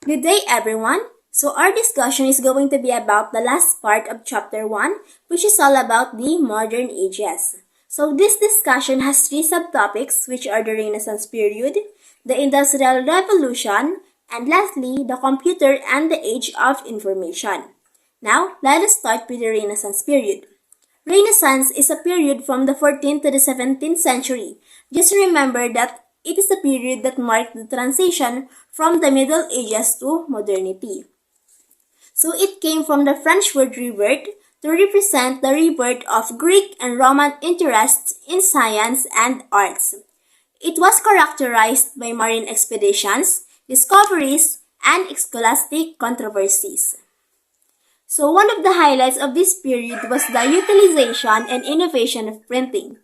Good day, everyone. So, our discussion is going to be about the last part of chapter 1, which is all about the modern ages. So, this discussion has three subtopics, which are the Renaissance period, the Industrial Revolution, and lastly, the computer and the age of information. Now, let us start with the Renaissance period. Renaissance is a period from the 14th to the 17th century. Just remember that it is the period that marked the transition from the Middle Ages to modernity. So it came from the French word rebirth to represent the rebirth of Greek and Roman interests in science and arts. It was characterized by marine expeditions, discoveries, and scholastic controversies. So one of the highlights of this period was the utilization and innovation of printing.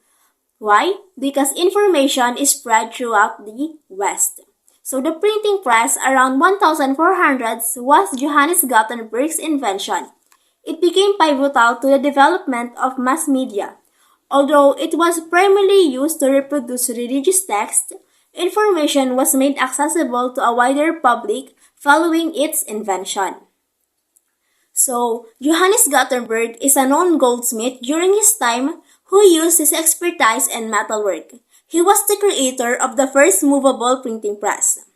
Why? Because information is spread throughout the West. So the printing press around 1400s was Johannes Gutenberg's invention. It became pivotal to the development of mass media. Although it was primarily used to reproduce religious texts, information was made accessible to a wider public following its invention. So, Johannes Gutenberg is a known goldsmith during his time who used his expertise in metalwork. He was the creator of the first movable printing press.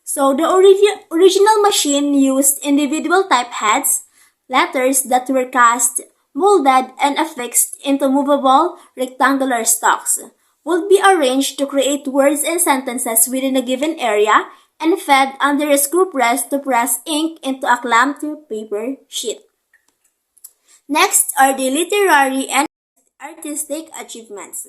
So, the original machine used individual type heads, letters that were cast, molded, and affixed into movable rectangular stalks, would be arranged to create words and sentences within a given area and fed under a screw press to press ink into a clamped paper sheet. Next are the literary and artistic achievements.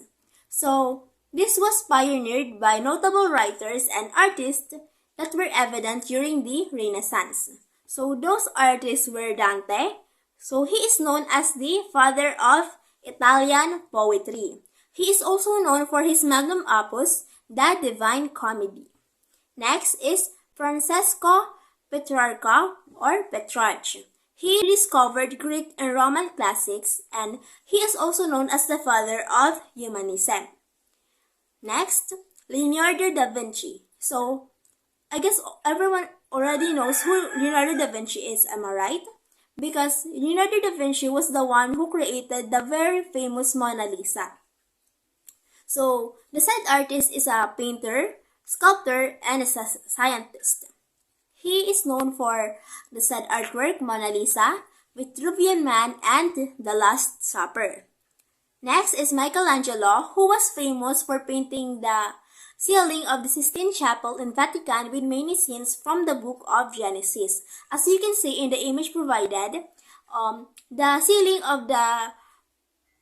So, this was pioneered by notable writers and artists that were evident during the Renaissance. So, those artists were Dante. So, he is known as the father of Italian poetry. He is also known for his magnum opus, The Divine Comedy. Next is Francesco Petrarca or Petrarch. He discovered Greek and Roman classics, and he is also known as the father of humanism. Next, Leonardo da Vinci. So, I guess everyone already knows who Leonardo da Vinci is, am I right? Because Leonardo da Vinci was the one who created the very famous Mona Lisa. So, the said artist is a painter, sculptor, and a scientist. He is known for the said artwork Mona Lisa, Vitruvian Man, and The Last Supper. Next is Michelangelo, who was famous for painting the ceiling of the Sistine Chapel in Vatican with many scenes from the book of Genesis. As you can see in the image provided, the ceiling of the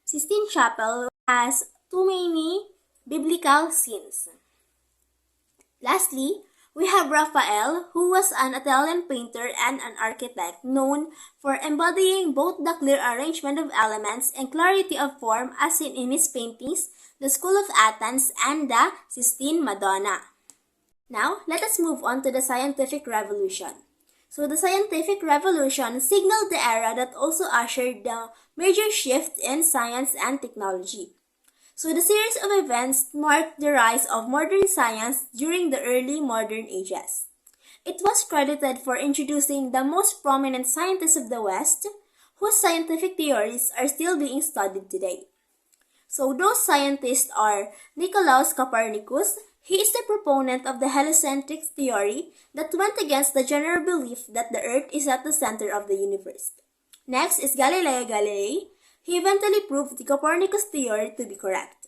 Sistine Chapel has too many biblical scenes. Lastly, we have Raphael, who was an Italian painter and an architect known for embodying both the clear arrangement of elements and clarity of form as seen in his paintings, The School of Athens and the Sistine Madonna. Now, let us move on to the scientific revolution. So, the scientific revolution signaled the era that also ushered the major shift in science and technology. So the series of events marked the rise of modern science during the early modern ages. It was credited for introducing the most prominent scientists of the West, whose scientific theories are still being studied today. So those scientists are Nicolaus Copernicus. He is the proponent of the heliocentric theory that went against the general belief that the Earth is at the center of the universe. Next is Galileo Galilei. He eventually proved the Copernicus theory to be correct.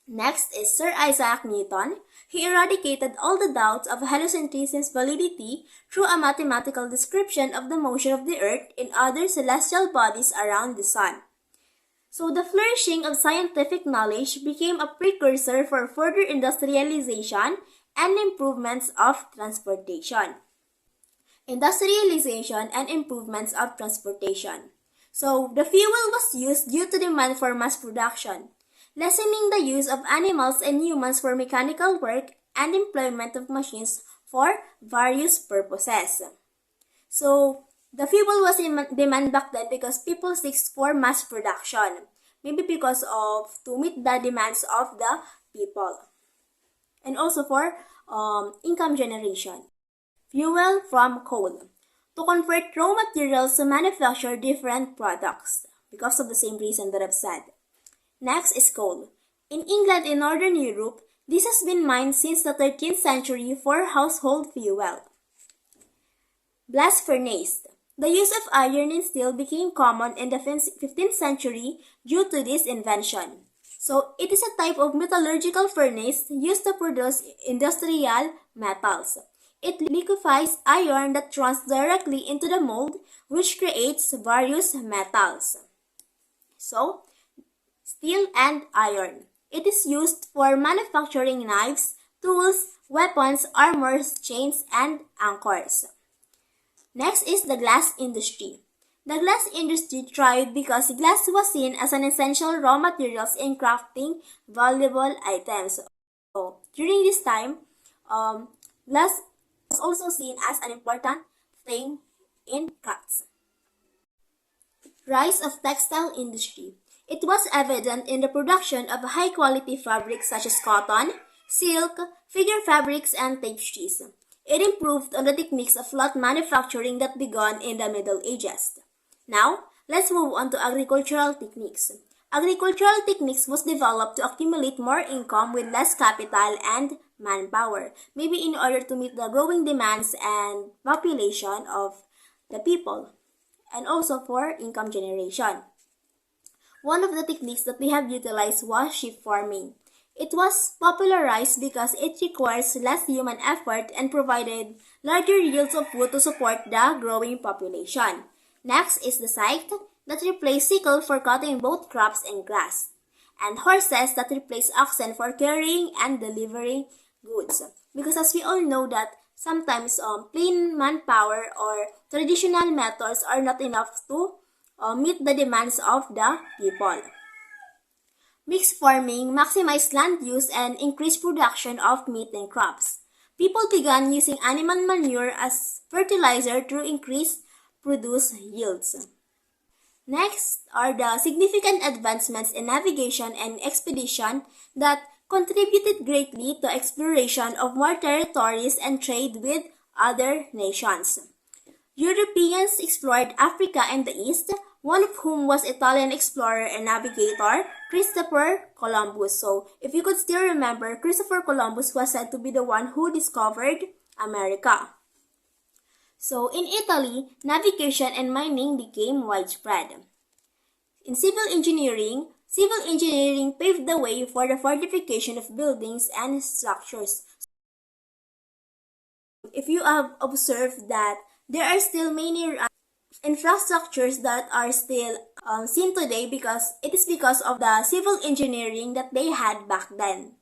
Next is Sir Isaac Newton. He eradicated all the doubts of heliocentrism's validity through a mathematical description of the motion of the Earth and other celestial bodies around the Sun. So the flourishing of scientific knowledge became a precursor for further industrialization and improvements of transportation. Industrialization and improvements of transportation. So, the fuel was used due to demand for mass production, lessening the use of animals and humans for mechanical work and employment of machines for various purposes. So, the fuel was in demand back then because people seek for mass production. Maybe because of to meet the demands of the people. And also for income generation. fuel from coal, to convert raw materials to manufacture different products, because of the same reason that I've said. Next is coal. In England and Northern Europe, this has been mined since the 13th century for household fuel. Blast furnace. The use of iron and steel became common in the 15th century due to this invention. So, it is a type of metallurgical furnace used to produce industrial metals. It liquefies iron that runs directly into the mold, which creates various metals. So, steel and iron. It is used for manufacturing knives, tools, weapons, armors, chains, and anchors. Next is the glass industry. The glass industry thrived because glass was seen as an essential raw material in crafting valuable items. So, during this time, glass was also seen as an important thing in crafts. Rise of textile industry. It was evident in the production of high-quality fabrics such as cotton, silk, figure fabrics, and tapestries. It improved on the techniques of cloth manufacturing that began in the Middle Ages. Now, let's move on to agricultural techniques. Agricultural techniques was developed to accumulate more income with less capital and manpower, maybe in order to meet the growing demands and population of the people, and also for income generation. One of the techniques that we have utilized was sheep farming. It was popularized because it requires less human effort and provided larger yields of food to support the growing population. Next is the scythe that replaced sickle for cutting both crops and grass, and horses that replace oxen for carrying and delivering goods. Because as we all know that sometimes plain manpower or traditional methods are not enough to meet the demands of the people. Mixed farming maximized land use and increased production of meat and crops. People began using animal manure as fertilizer to increase produce yields. Next are the significant advancements in navigation and expedition that contributed greatly to exploration of more territories and trade with other nations. Europeans explored Africa and the East, one of whom was Italian explorer and navigator Christopher Columbus. So, if you could still remember, Christopher Columbus was said to be the one who discovered America. So, in Italy, navigation and mining became widespread. In civil engineering paved the way for the fortification of buildings and structures. If you have observed that there are still many infrastructures that are still seen today because it is because of the civil engineering that they had back then.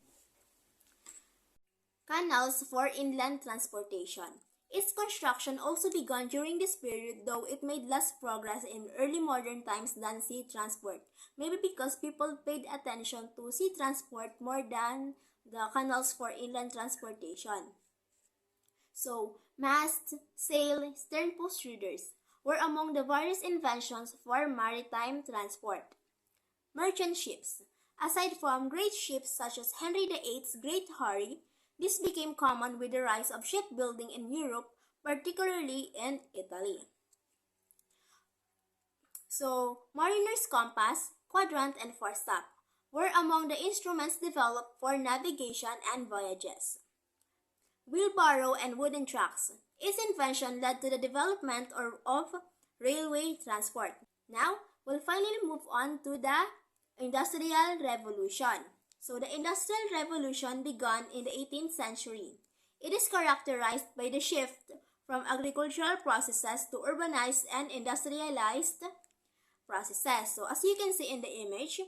Canals for inland transportation. Its construction also began during this period, though it made less progress in early modern times than sea transport. Maybe because people paid attention to sea transport more than the canals for inland transportation. So, masts, sail, stern post readers were among the various inventions for maritime transport. Merchant ships. Aside from great ships such as Henry VIII's Great Harry, this became common with the rise of shipbuilding in Europe, particularly in Italy. So, mariner's compass, quadrant, and forestop were among the instruments developed for navigation and voyages. Wheelbarrow and wooden tracks. Its invention led to the development of railway transport. Now, we'll finally move on to the Industrial Revolution. So, the Industrial Revolution began in the 18th century. It is characterized by the shift from agricultural processes to urbanized and industrialized processes. So, as you can see in the image,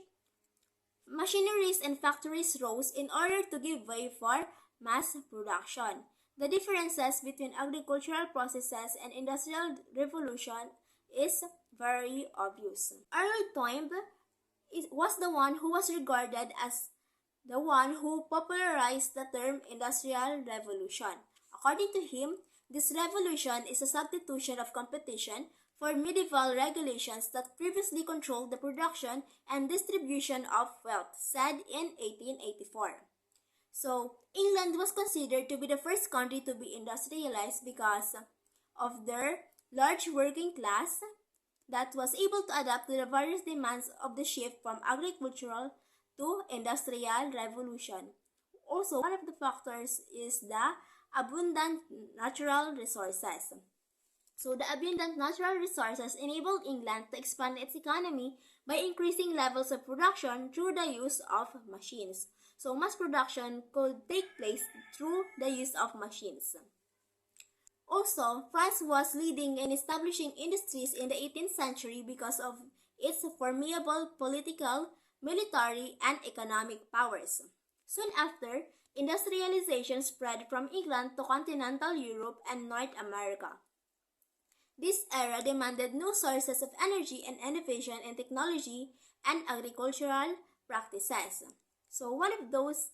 machineries and factories rose in order to give way for mass production. The differences between agricultural processes and industrial revolution is very obvious. Arnold Toynbee was the one who was regarded as the one who popularized the term industrial revolution. According to him, this revolution is a substitution of competition for medieval regulations that previously controlled the production and distribution of wealth, said in 1884. So, England was considered to be the first country to be industrialized because of their large working class that was able to adapt to the various demands of the shift from agricultural to industrial revolution. Also, one of the factors is the abundant natural resources. So the abundant natural resources enabled England to expand its economy by increasing levels of production through the use of machines. So mass production could take place through the use of machines. Also, France was leading in establishing industries in the 18th century because of its formidable political, military, and economic powers. Soon after, industrialization spread from England to continental Europe and North America. This era demanded new sources of energy and innovation in technology and agricultural practices. So one of those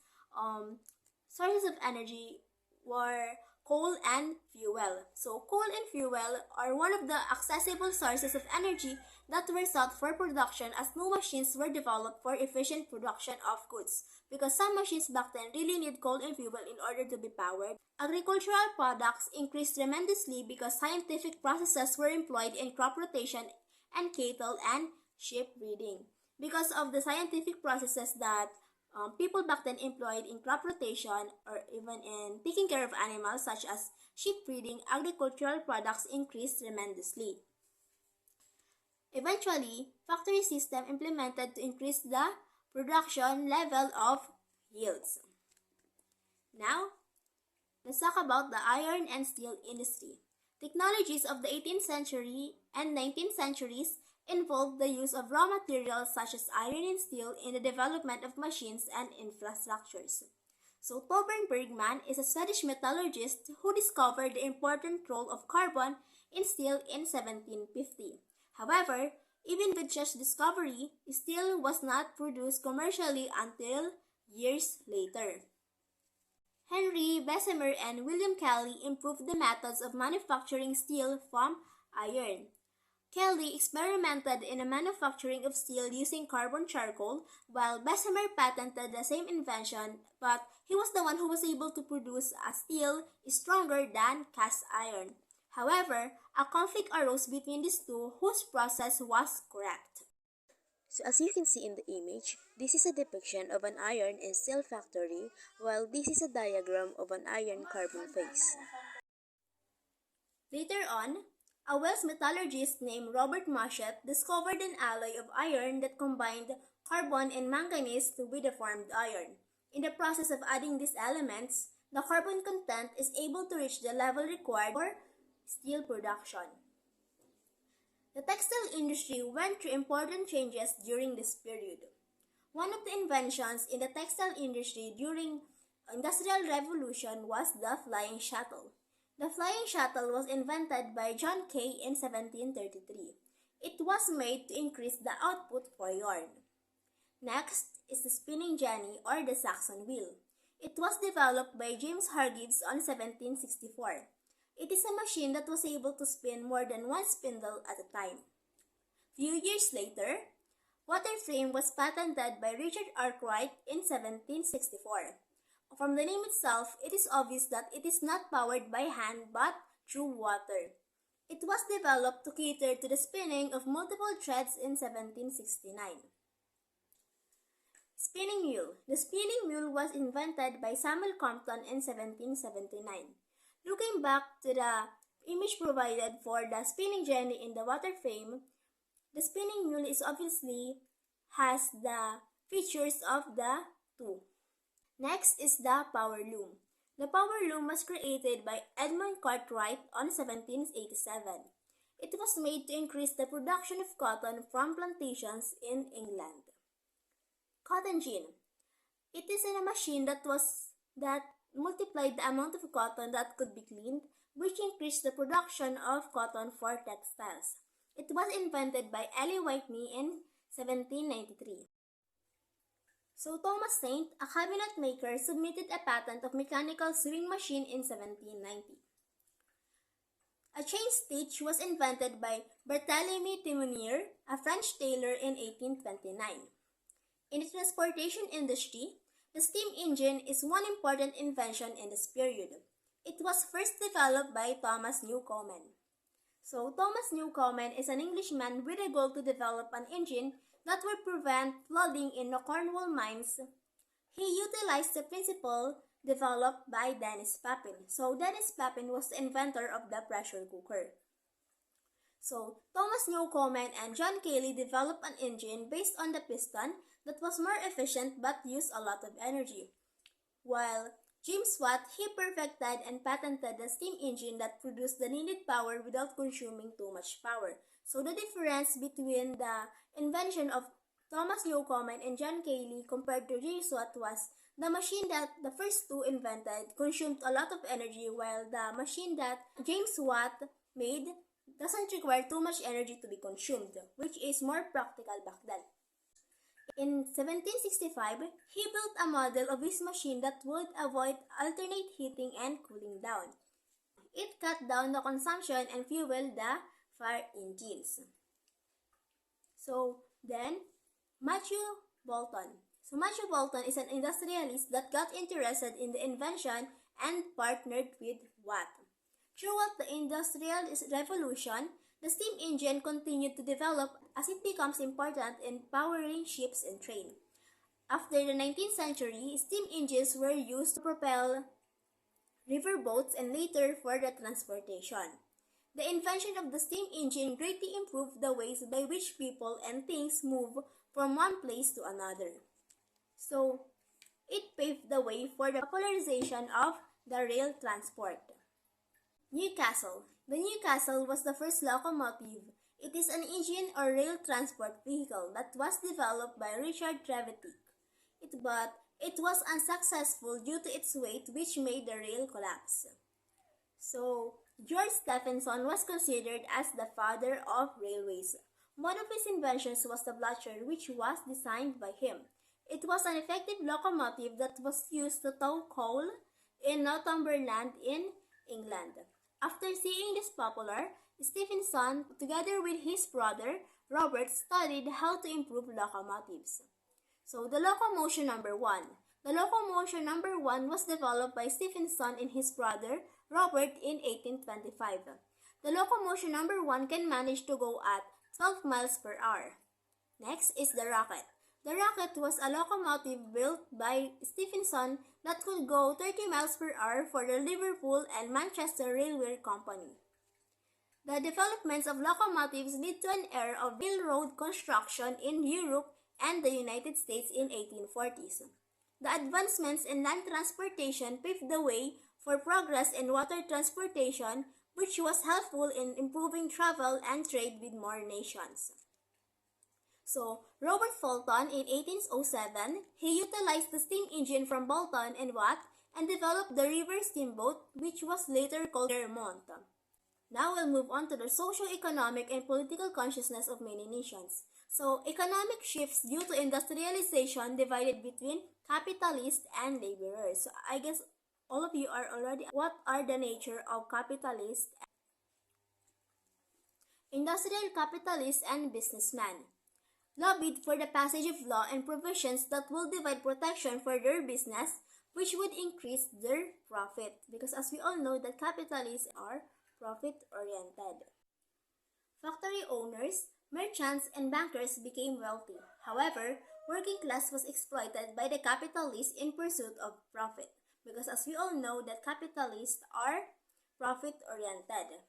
sources of energy were coal and fuel. So coal and fuel are one of the accessible sources of energy that were sought for production as new machines were developed for efficient production of goods. Because some machines back then really need coal and fuel in order to be powered. Agricultural products increased tremendously because scientific processes were employed in crop rotation and cattle and sheep breeding. Because of the scientific processes that people back then employed in crop rotation or even in taking care of animals such as sheep breeding, agricultural products increased tremendously. Eventually, factory system implemented to increase the production level of yields. Now, let's talk about the iron and steel industry. Technologies of the 18th century and 19th centuries involved the use of raw materials such as iron and steel in the development of machines and infrastructures. So Torbjörn Bergman is a Swedish metallurgist who discovered the important role of carbon in steel in 1750. However, even with such discovery, steel was not produced commercially until years later. Henry Bessemer and William Kelly improved the methods of manufacturing steel from iron. Kelly experimented in the manufacturing of steel using carbon charcoal, while Bessemer patented the same invention, but he was the one who was able to produce a steel stronger than cast iron. However, a conflict arose between these two whose process was correct. So as you can see in the image, this is a depiction of an iron and steel factory, while this is a diagram of an iron carbon face. Later on, a Welsh metallurgist named Robert Mushet discovered an alloy of iron that combined carbon and manganese with the formed iron. In the process of adding these elements, the carbon content is able to reach the level required for steel production. The textile industry went through important changes during this period. One of the inventions in the textile industry during Industrial Revolution was the flying shuttle. The flying shuttle was invented by John Kay in 1733. It was made to increase the output for yarn. Next is the spinning jenny or the Saxon wheel. It was developed by James Hargreaves on 1764. It is a machine that was able to spin more than one spindle at a time. Few years later, water frame was patented by Richard Arkwright in 1764. From the name itself, it is obvious that it is not powered by hand but through water. It was developed to cater to the spinning of multiple threads in 1769. Spinning mule. The spinning mule was invented by Samuel Crompton in 1779. Looking back to the image provided for the spinning jenny in the water frame, the spinning mule is obviously has the features of the two. Next is the power loom. The power loom was created by Edmund Cartwright on 1787. It was made to increase the production of cotton from plantations in England. Cotton gin. It is a machine that multiplied the amount of cotton that could be cleaned, which increased the production of cotton for textiles. It was invented by Eli Whitney in 1793. So Thomas Saint, a cabinet maker, submitted a patent of mechanical sewing machine in 1790. A chain stitch was invented by Barthélemy Timonier, a French tailor, in 1829. In the transportation industry, The steam engine is one important invention in this period. It was first developed by Thomas Newcomen. So, Thomas Newcomen is an Englishman with a goal to develop an engine that would prevent flooding in the Cornwall mines. He utilized the principle developed by Dennis Papin. So, Dennis Papin was the inventor of the pressure cooker. So, Thomas Newcomen and John Cayley developed an engine based on the piston that was more efficient but used a lot of energy. While James Watt, he perfected and patented the steam engine that produced the needed power without consuming too much power. So, the difference between the invention of Thomas Newcomen and John Cayley compared to James Watt was the machine that the first two invented consumed a lot of energy, while the machine that James Watt made doesn't require too much energy to be consumed, which is more practical back then. In 1765, he built a model of his machine that would avoid alternate heating and cooling down. It cut down the consumption and fueled the fire engines. So then, Matthew Boulton. So Matthew Boulton is an industrialist that got interested in the invention and partnered with Watt. Throughout the Industrial Revolution, the steam engine continued to develop as it becomes important in powering ships and trains. After the 19th century, steam engines were used to propel riverboats and later for the transportation. The invention of the steam engine greatly improved the ways by which people and things move from one place to another. So, it paved the way for the popularization of the rail transport. Newcastle. The Newcastle was the first locomotive. It is an engine or rail transport vehicle that was developed by Richard Trevithick. But it was unsuccessful due to its weight, which made the rail collapse. So, George Stephenson was considered as the father of railways. One of his inventions was the Blucher, which was designed by him. It was an effective locomotive that was used to tow coal in Northumberland in England. After seeing this popular, Stephenson, together with his brother Robert, studied how to improve locomotives. So, the locomotion number 1. The locomotion number 1 was developed by Stephenson and his brother Robert in 1825. The locomotion number 1 can manage to go at 12 miles per hour. Next is the rocket. The rocket was a locomotive built by Stephenson that could go 30 miles per hour for the Liverpool and Manchester Railway Company. The developments of locomotives led to an era of railroad construction in Europe and the United States in 1840s. The advancements in land transportation paved the way for progress in water transportation, which was helpful in improving travel and trade with more nations. So, Robert Fulton in 1807, he utilized the steam engine from Boulton and Watt and developed the river steamboat, which was later called Vermont. Now we'll move on to the socio-economic and political consciousness of many nations. So, economic shifts due to industrialization divided between capitalists and laborers. So, I guess all of you are already what are the nature of capitalists, industrial capitalists, and businessmen. Lobbied for the passage of law and provisions that will divide protection for their business, which would increase their profit. Because as we all know that capitalists are profit-oriented. Factory owners, merchants, and bankers became wealthy. However, working class was exploited by the capitalists in pursuit of profit. Because as we all know that capitalists are profit-oriented.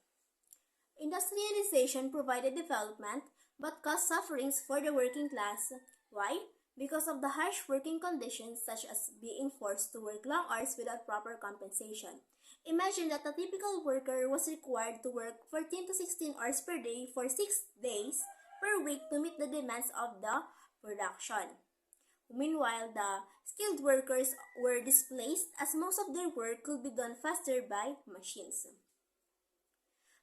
Industrialization provided development but caused sufferings for the working class. Why? Because of the harsh working conditions such as being forced to work long hours without proper compensation. Imagine that a typical worker was required to work 14 to 16 hours per day for 6 days per week to meet the demands of the production. Meanwhile, the skilled workers were displaced as most of their work could be done faster by machines.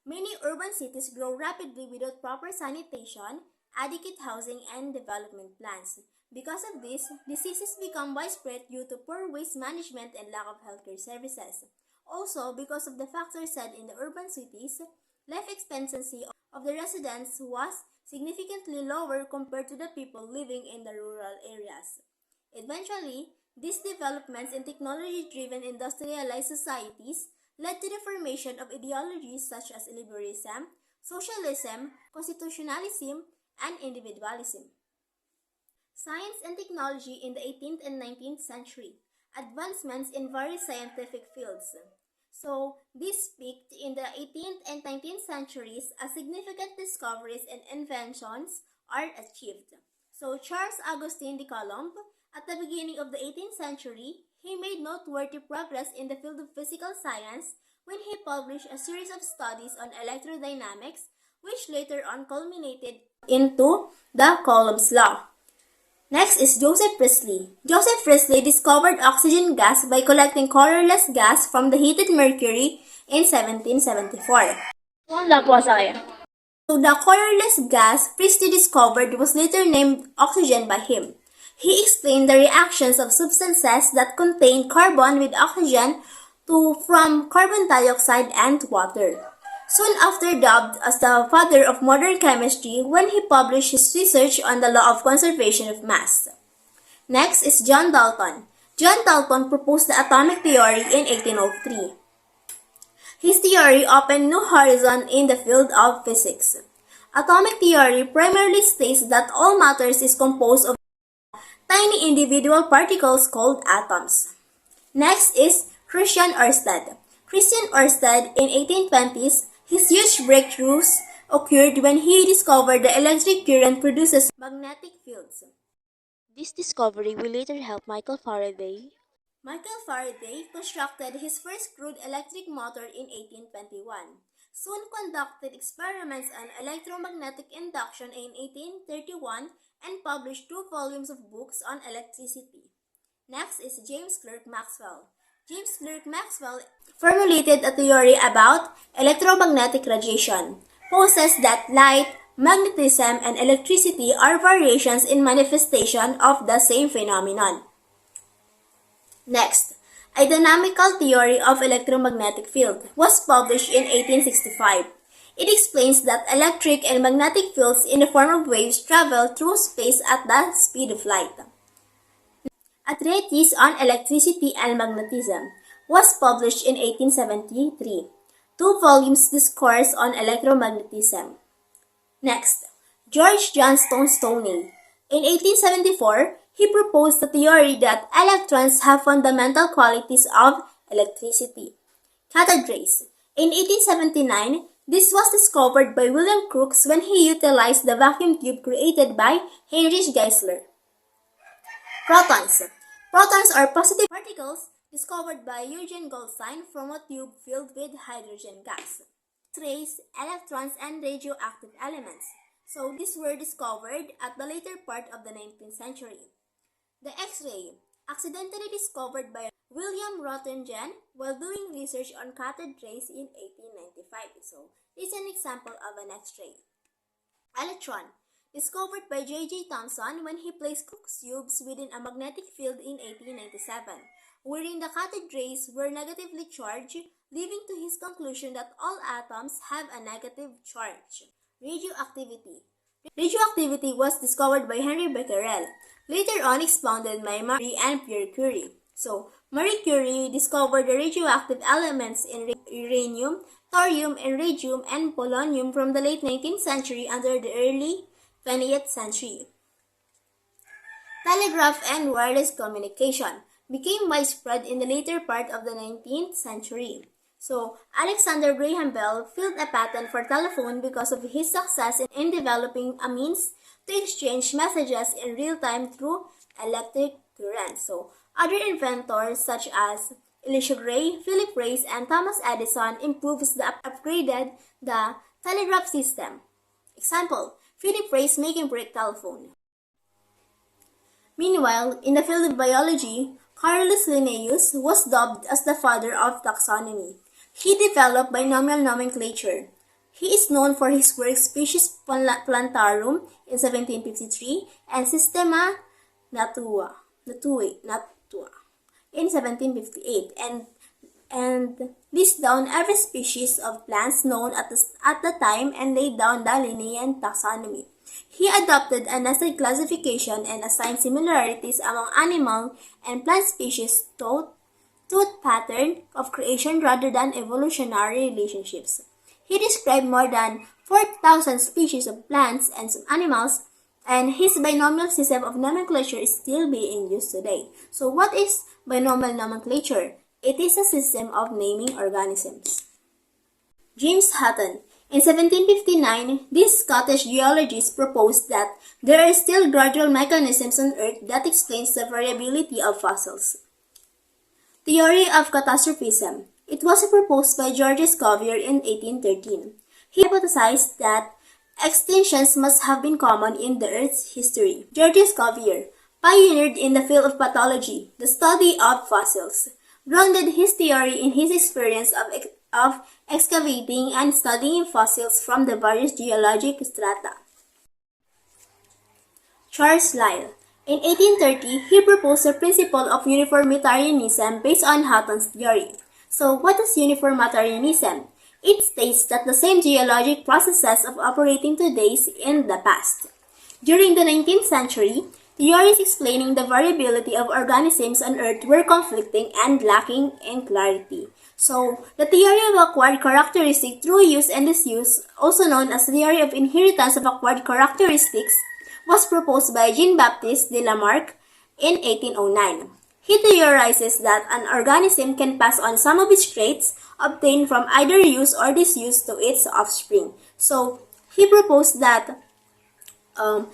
Many urban cities grow rapidly without proper sanitation, adequate housing, and development plans. Because of this, diseases become widespread due to poor waste management and lack of healthcare services. Also, because of the factors said in the urban cities, life expectancy of the residents was significantly lower compared to the people living in the rural areas. Eventually, These developments in technology-driven industrialized societies led to the formation of ideologies such as liberalism, socialism, constitutionalism, and individualism. Science and technology in the 18th and 19th century. Advancements in various scientific fields. So, this peaked in the 18th and 19th centuries as significant discoveries and inventions are achieved. So, Charles Augustin de Coulomb, at the beginning of the 18th century, he made noteworthy progress in the field of physical science when he published a series of studies on electrodynamics, which later on culminated into the Coulomb's law. Next is Joseph Priestley. Joseph Priestley discovered oxygen gas by collecting colorless gas from the heated mercury in 1774. So the colorless gas Priestley discovered was later named oxygen by him. He explained the reactions of substances that contain carbon with oxygen from carbon dioxide and water. Soon after dubbed as the father of modern chemistry when he published his research on the law of conservation of mass. Next is John Dalton. John Dalton proposed the atomic theory in 1803. His theory opened new horizons in the field of physics. Atomic theory primarily states that all matter is composed of tiny individual particles called atoms. Next is Christian Ørsted. Christian Ørsted in 1820s, his huge breakthroughs occurred when he discovered the electric current produces magnetic fields. This discovery will later help Michael Faraday. Michael Faraday constructed his first crude electric motor in 1821. Soon conducted experiments on electromagnetic induction in 1831 and published 2 volumes of books on electricity. Next is James Clerk Maxwell. James Clerk Maxwell formulated a theory about electromagnetic radiation, posits that light, magnetism, and electricity are variations in manifestation of the same phenomenon. Next, a dynamical theory of electromagnetic field was published in 1865. It explains that electric and magnetic fields in the form of waves travel through space at the speed of light. A treatise on electricity and magnetism was published in 1873. 2 volumes discourse on electromagnetism. Next, George Johnstone Stoney. In 1874, he proposed the theory that electrons have fundamental qualities of electricity. Cathode rays. In 1879, this was discovered by William Crookes when he utilized the vacuum tube created by Heinrich Geissler. Protons. Protons are positive particles discovered by Eugen Goldstein from a tube filled with hydrogen gas. X-rays, electrons, and radioactive elements. So these were discovered at the later part of the 19th century. The X-ray, accidentally discovered by William Röntgen while doing research on cathode rays in 1895. So this is an example of an X-ray. Electron, discovered by J.J. Thomson when he placed Crookes tubes within a magnetic field in 1897, wherein the cathode rays were negatively charged, leading to his conclusion that all atoms have a negative charge. Radioactivity. Radioactivity was discovered by Henry Becquerel, later on expounded by Marie and Pierre Curie. So, Marie Curie discovered the radioactive elements in uranium, thorium, and radium and polonium from the late 19th century under the early 20th century. Telegraph and wireless communication became widespread in the later part of the 19th century. So, Alexander Graham Bell filed a patent for telephone because of his success in developing a means to exchange messages in real time through electric current. So, other inventors such as Elisha Gray, Philip Reis, and Thomas Edison upgraded the telegraph system. Example, Philip Reis making brick telephone. Meanwhile, in the field of biology, Carolus Linnaeus was dubbed as the father of taxonomy. He developed binomial nomenclature. He is known for his work Species Plantarum in 1753 and Systema Naturae in 1758 and list down every species of plants known at the time and laid down the Linnaean taxonomy. He adopted a nested classification and assigned similarities among animal and plant species to pattern of creation rather than evolutionary relationships. He described more than 4,000 species of plants and some animals, and his binomial system of nomenclature is still being used today. So what is binomial nomenclature? It is a system of naming organisms. James Hutton. In 1759, this Scottish geologist proposed that there are still gradual mechanisms on Earth that explains the variability of fossils. Theory of catastrophism. It was proposed by Georges Cuvier in 1813. He hypothesized that extinctions must have been common in the Earth's history. Georges Cuvier pioneered in the field of pathology, the study of fossils, grounded his theory in his experience of excavating and studying fossils from the various geologic strata. Charles Lyell. In 1830, he proposed the principle of uniformitarianism based on Hutton's theory. So, what is uniformitarianism? It states that the same geologic processes of operating today in the past. During the 19th century, theories explaining the variability of organisms on Earth were conflicting and lacking in clarity. So, the theory of acquired characteristics through use and disuse, also known as the theory of inheritance of acquired characteristics, was proposed by Jean-Baptiste de Lamarck in 1809. He theorizes that an organism can pass on some of its traits obtained from either use or disuse to its offspring. So, he proposed that an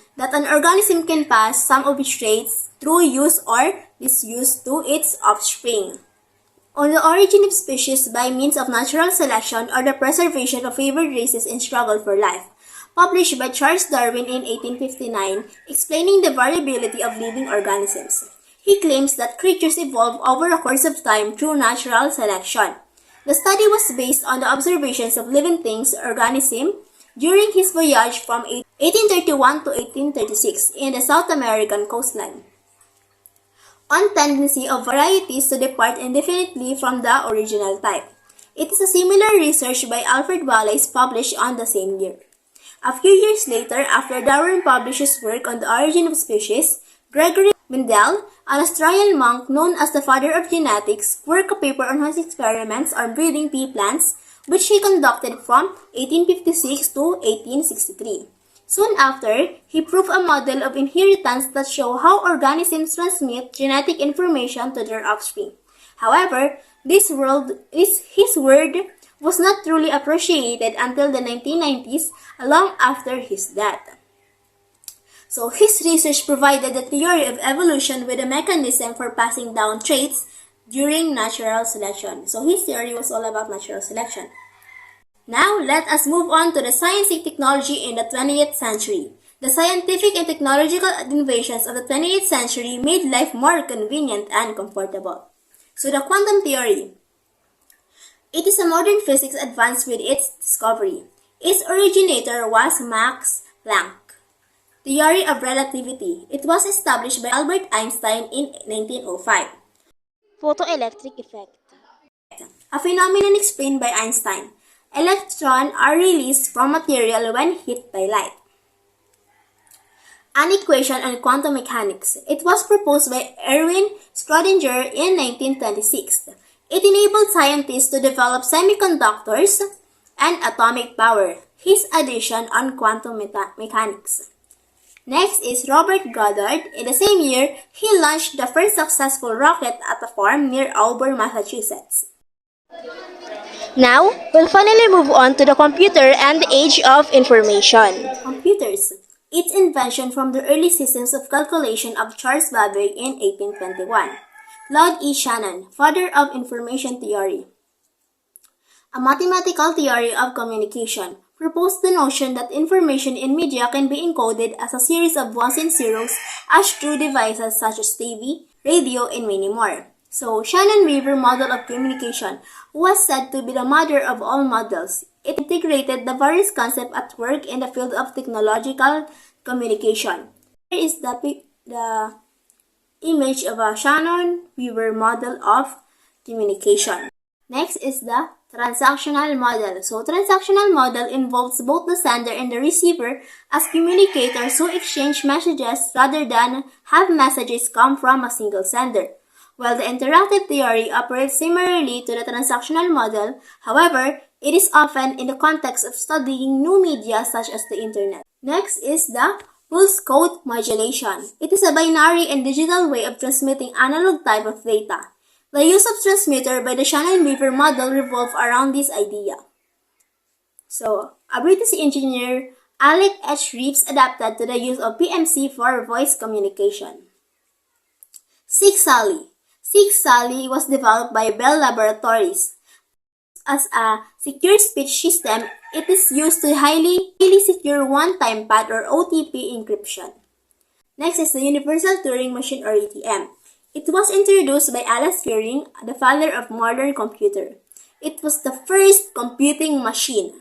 organism can pass some of its traits through use or disuse to its offspring. On the origin of species by means of natural selection or the preservation of favored races in struggle for life, published by Charles Darwin in 1859, explaining the variability of living organisms. He claims that creatures evolve over a course of time through natural selection. The study was based on the observations of living things, organisms, during his voyage from 1831 to 1836 in the South American coastline, on tendency of varieties to depart indefinitely from the original type. It is a similar research by Alfred Wallace published on the same year. A few years later, after Darwin published his work on the origin of species, Gregory Mendel, an Australian monk known as the father of genetics, worked a paper on his experiments on breeding pea plants, which he conducted from 1856 to 1863. Soon after, he proved a model of inheritance that showed how organisms transmit genetic information to their offspring. However, his word was not truly appreciated until the 1990s, long after his death. So his research provided the theory of evolution with a mechanism for passing down traits during natural selection. So his theory was all about natural selection. Now, let us move on to the science and technology in the 20th century. The scientific and technological innovations of the 20th century made life more convenient and comfortable. So the quantum theory. It is a modern physics advanced with its discovery. Its originator was Max Planck. Theory of relativity. It was established by Albert Einstein in 1905. Photoelectric effect. A phenomenon explained by Einstein. Electrons are released from material when hit by light. An equation on quantum mechanics. It was proposed by Erwin Schrödinger in 1926. It enabled scientists to develop semiconductors and atomic power. His addition on quantum mechanics. Next is Robert Goddard. In the same year, he launched the first successful rocket at a farm near Auburn, Massachusetts. Now, we'll finally move on to the computer and the age of information. Computers. Its invention from the early systems of calculation of Charles Babbage in 1821. Claude E. Shannon, father of information theory. A mathematical theory of communication, proposed the notion that information in media can be encoded as a series of ones and zeros as through devices such as TV, radio, and many more. So, Shannon-Weaver model of communication was said to be the mother of all models. It integrated the various concepts at work in the field of technological communication. Here is the image of a Shannon-Weaver model of communication. Next is the Transactional model. So transactional model involves both the sender and the receiver as communicators who exchange messages rather than have messages come from a single sender. While the interactive theory operates similarly to the transactional model, however, it is often in the context of studying new media such as the internet. Next is the pulse code modulation. It is a binary and digital way of transmitting analog type of data. The use of transmitter by the Shannon-Weaver model revolved around this idea. So, a British engineer, Alec H. Reeves, adapted to the use of PMC for voice communication. SIG-SALI. SIG-SALI was developed by Bell Laboratories. As a secure speech system, it is used to highly secure one-time path or OTP encryption. Next is the Universal Turing Machine or UTM. It was introduced by Alan Turing, the father of modern computer. It was the first computing machine.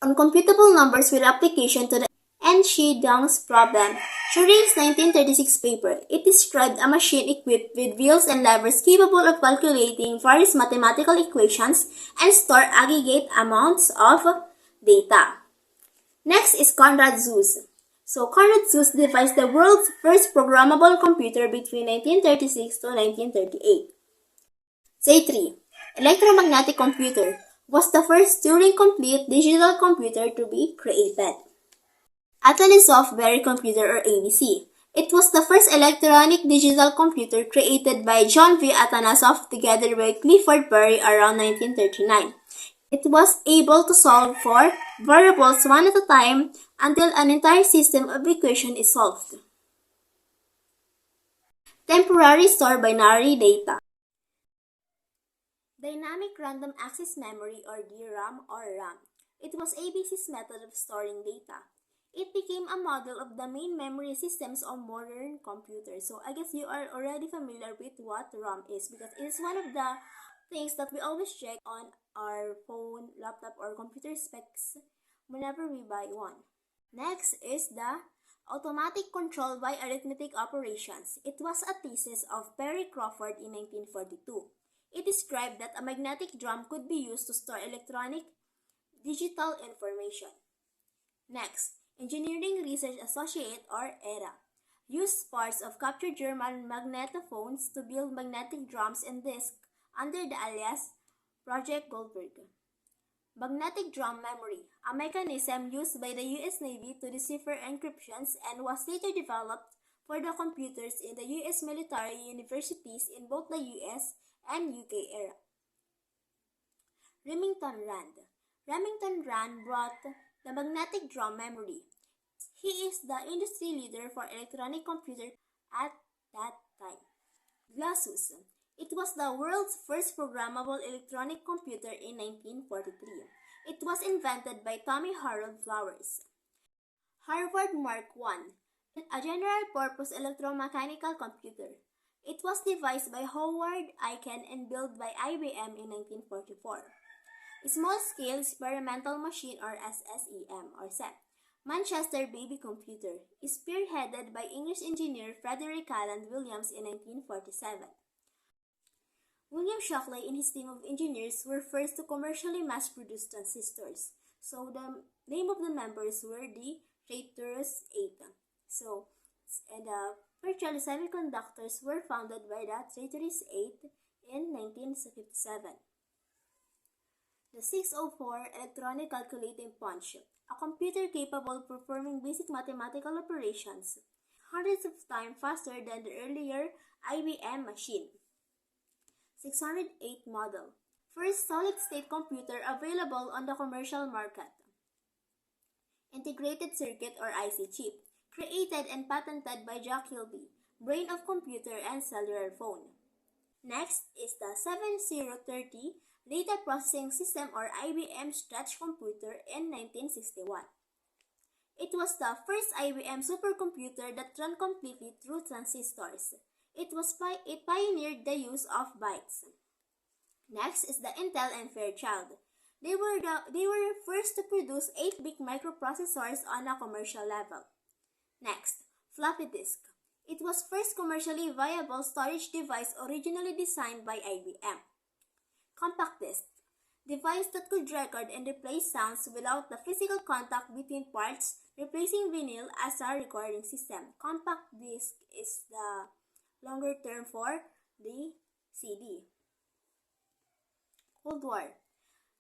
Uncomputable numbers with application to the Enschedung's problem. Turing's 1936 paper, it described a machine equipped with wheels and levers capable of calculating various mathematical equations and store aggregate amounts of data. Next is Konrad Zuse. So Konrad Zuse devised the world's first programmable computer between 1936 to 1938. Z3, electromagnetic computer, was the first Turing-complete digital computer to be created. Atanasoff Berry computer or ABC. It was the first electronic digital computer created by John V. Atanasoff together with Clifford Berry around 1939. It was able to solve for variables one at a time until an entire system of equations is solved. Temporary store binary data. Dynamic Random Access Memory or DRAM or RAM. It was ABC's method of storing data. It became a model of the main memory systems of modern computers. So I guess you are already familiar with what RAM is because it is one of the things that we always check on our phone, laptop, or computer specs whenever we buy one. Next is the automatic control by arithmetic operations. It was a thesis of Perry Crawford in 1942. It described that a magnetic drum could be used to store electronic digital information. Next, Engineering Research Associate or ERA used parts of captured German magnetophones to build magnetic drums and discs under the alias Project Goldberg. Magnetic drum memory, a mechanism used by the U.S. Navy to decipher encryptions and was later developed for the computers in the U.S. military universities in both the U.S. and UK era. Remington Rand. Remington Rand brought the magnetic drum memory. He is the industry leader for electronic computers at that time. Glassus. It was the world's first programmable electronic computer in 1943. It was invented by Tommy Harold Flowers. Harvard Mark I, a general-purpose electromechanical computer. It was devised by Howard Aiken and built by IBM in 1944. Small-Scale Experimental Machine or SSEM or SEM. Manchester Baby Computer is spearheaded by English engineer Frederick Calland Williams in 1947. William Shockley and his team of engineers were first to commercially mass-produce transistors. So the name of the members were the Traitorous Eight. And the virtual semiconductors were founded by the Traitorous Eight in 1957. The 604 Electronic Calculating Punch, a computer capable of performing basic mathematical operations, hundreds of times faster than the earlier IBM machine. 608 model, first solid-state computer available on the commercial market. Integrated Circuit or IC chip, created and patented by Jack Kilby, brain of computer and cellular phone. Next is the 7030 Data Processing System or IBM Stretch Computer in 1961. It was the first IBM supercomputer that ran completely through transistors. It pioneered the use of bytes. Next is the Intel and Fairchild. They were first to produce 8-bit microprocessors on a commercial level. Next, floppy disk. It was first commercially viable storage device originally designed by IBM. Compact disc, device that could record and replay sounds without the physical contact between parts, replacing vinyl as a recording system. Compact disc is the longer term for the CD. Cold War.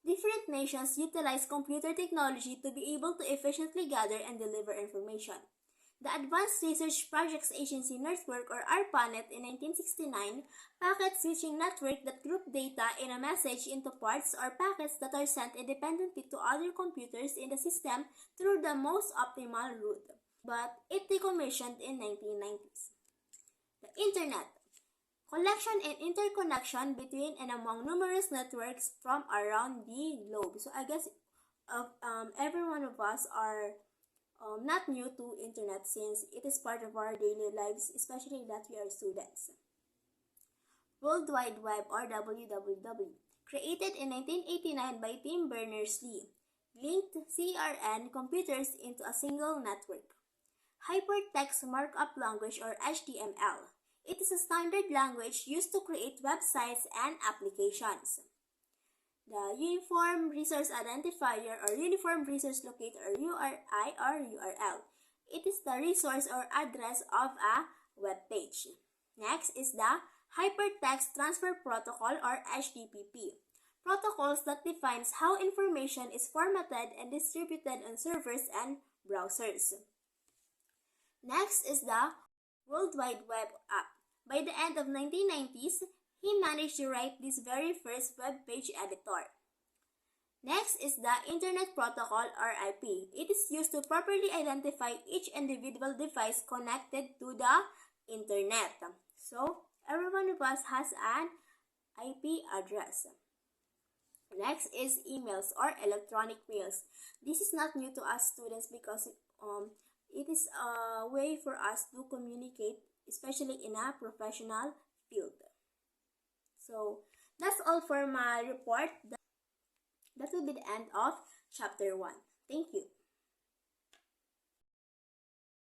Different nations utilize computer technology to be able to efficiently gather and deliver information. The Advanced Research Projects Agency Network or ARPANET in 1969, packet switching network that group data in a message into parts or packets that are sent independently to other computers in the system through the most optimal route. But it decommissioned in 1990s. The Internet. Collection and interconnection between and among numerous networks from around the globe. So I guess every one of us are not new to internet since it is part of our daily lives, especially that we are students. World Wide Web or WWW, created in 1989 by Tim Berners-Lee, linked CRN computers into a single network. Hypertext Markup Language or HTML. It is a standard language used to create websites and applications. The Uniform Resource Identifier or Uniform Resource Locator or URI or URL. It is the resource or address of a web page. Next is the Hypertext Transfer Protocol or HTTP. Protocols that defines how information is formatted and distributed on servers and browsers. Next is the World Wide Web app. By the end of 1990s, he managed to write this very first web page editor. Next is the Internet Protocol or IP. It is used to properly identify each individual device connected to the Internet. So, every one of us has an IP address. Next is emails or electronic mails. This is not new to us students because it is a way for us to communicate, especially in a professional field. So, that's all for my report. That will be the end of chapter 1. Thank you.